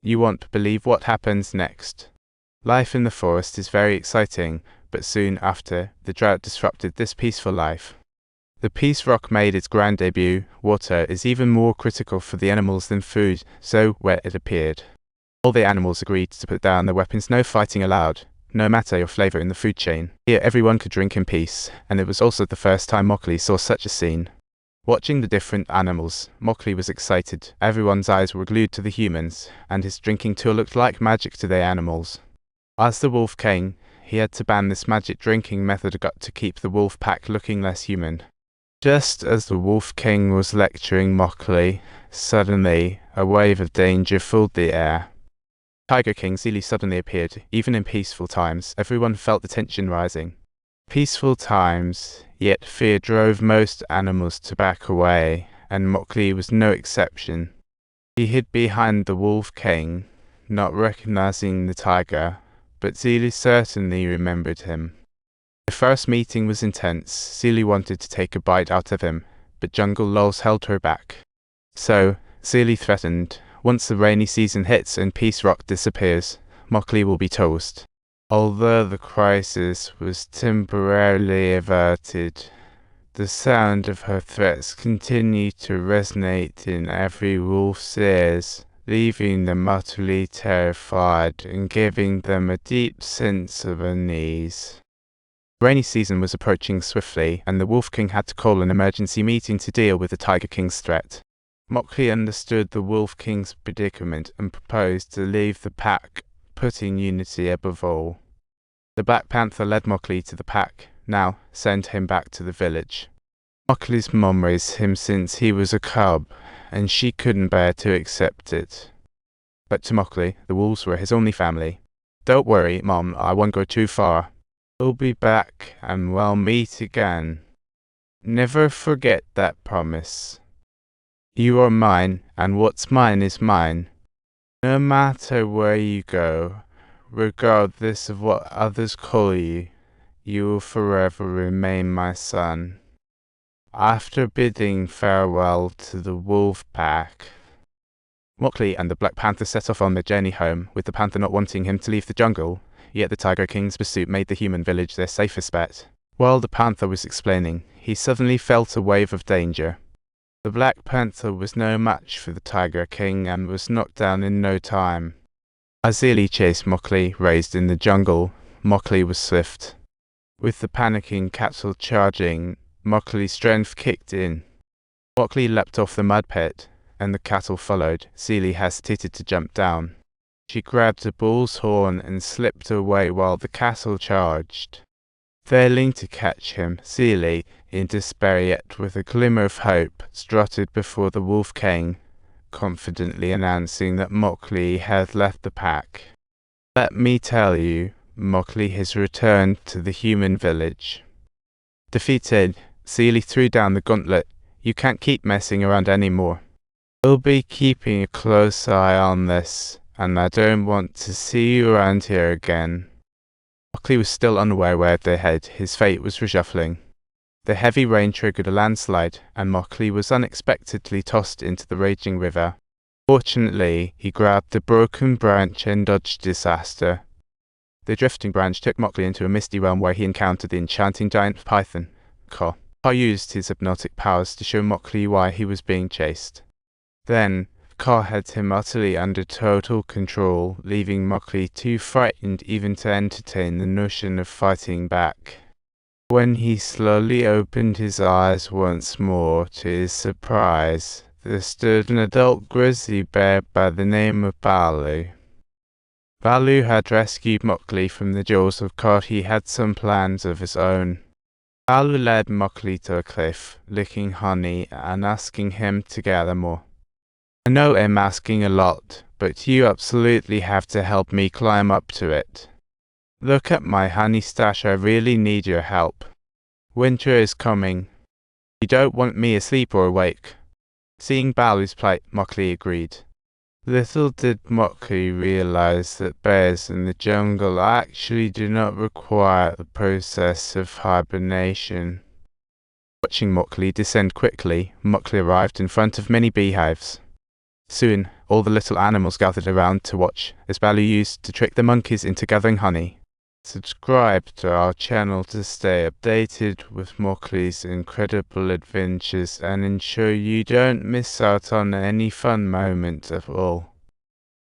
You won't believe what happens next. Life in the forest is very exciting, but soon after, the drought disrupted this peaceful life. The peace rock made its grand debut. Water is even more critical for the animals than food, so where it appeared, all the animals agreed to put down their weapons. No fighting allowed, no matter your flavor in the food chain. Here everyone could drink in peace, and it was also the first time Mowgli saw such a scene. Watching the different animals, Mowgli was excited. Everyone's eyes were glued to the humans, and his drinking tool looked like magic to the animals. As the Wolf King, he had to ban this magic drinking method to keep the wolf pack looking less human. Just as the Wolf King was lecturing Mowgli, suddenly a wave of danger filled the air. Tiger King Sealy suddenly appeared. Even in peaceful times, everyone felt the tension rising. Peaceful times, yet fear drove most animals to back away, and Mowgli was no exception. He hid behind the Wolf King, not recognizing the tiger, but Sealy certainly remembered him. The first meeting was intense. Sealy wanted to take a bite out of him, but jungle laws held her back. So, Sealy threatened, once the rainy season hits and Peace Rock disappears, Mowgli will be toast. Although the crisis was temporarily averted, the sound of her threats continued to resonate in every wolf's ears, leaving them utterly terrified and giving them a deep sense of unease. The rainy season was approaching swiftly, and the Wolf King had to call an emergency meeting to deal with the Tiger King's threat. Mowgli understood the Wolf King's predicament and proposed to leave the pack, putting unity above all. The Black Panther led Mowgli to the pack. Now, send him back to the village. Mowgli's mom raised him since he was a cub, and she couldn't bear to accept it. But to Mowgli, the wolves were his only family. Don't worry, Mom, I won't go too far. We'll be back, and we'll meet again. Never forget that promise. You are mine, and what's mine is mine. No matter where you go, regardless of what others call you, you will forever remain my son. After bidding farewell to the wolf pack, Mowgli and the Black Panther set off on their journey home, with the panther not wanting him to leave the jungle. Yet the Tiger King's pursuit made the human village their safest bet. While the panther was explaining, he suddenly felt a wave of danger. The Black Panther was no match for the Tiger King and was knocked down in no time. As Sealy chased Mowgli, raised in the jungle, Mowgli was swift. With the panicking cattle charging, Mowgli's strength kicked in. Mowgli leapt off the mud pit, and the cattle followed. Sealy hesitated to jump down. She grabbed a bull's horn and slipped away while the cattle charged. Failing to catch him, Sealy, in despair yet with a glimmer of hope, strutted before the Wolf King, confidently announcing that Mowgli had left the pack. Let me tell you, Mowgli has returned to the human village. Defeated, Sealy threw down the gauntlet. You can't keep messing around anymore. We'll be keeping a close eye on this, and I don't want to see you around here again. Mowgli was still unaware where they had. His fate was reshuffling. The heavy rain triggered a landslide, and Mowgli was unexpectedly tossed into the raging river. Fortunately, he grabbed a broken branch and dodged disaster. The drifting branch took Mowgli into a misty realm where he encountered the enchanting giant python, Ka. Ka used his hypnotic powers to show Mowgli why he was being chased. Then, Ka had him utterly under total control, leaving Mowgli too frightened even to entertain the notion of fighting back. When he slowly opened his eyes once more, to his surprise, there stood an adult grizzly bear by the name of Baloo. Baloo had rescued Mowgli from the jaws of Ka. He had some plans of his own. Baloo led Mowgli to a cliff, licking honey and asking him to gather more. I know I'm asking a lot, but you absolutely have to help me climb up to it. Look at my honey stash, I really need your help. Winter is coming. You don't want me asleep or awake. Seeing Baloo's plight, Mowgli agreed. Little did Mowgli realize that bears in the jungle actually do not require the process of hibernation. Watching Mowgli descend quickly, Mowgli arrived in front of many beehives. Soon, all the little animals gathered around to watch as Baloo used to trick the monkeys into gathering honey. Subscribe to our channel to stay updated with Mowgli's incredible adventures and ensure you don't miss out on any fun moment of all.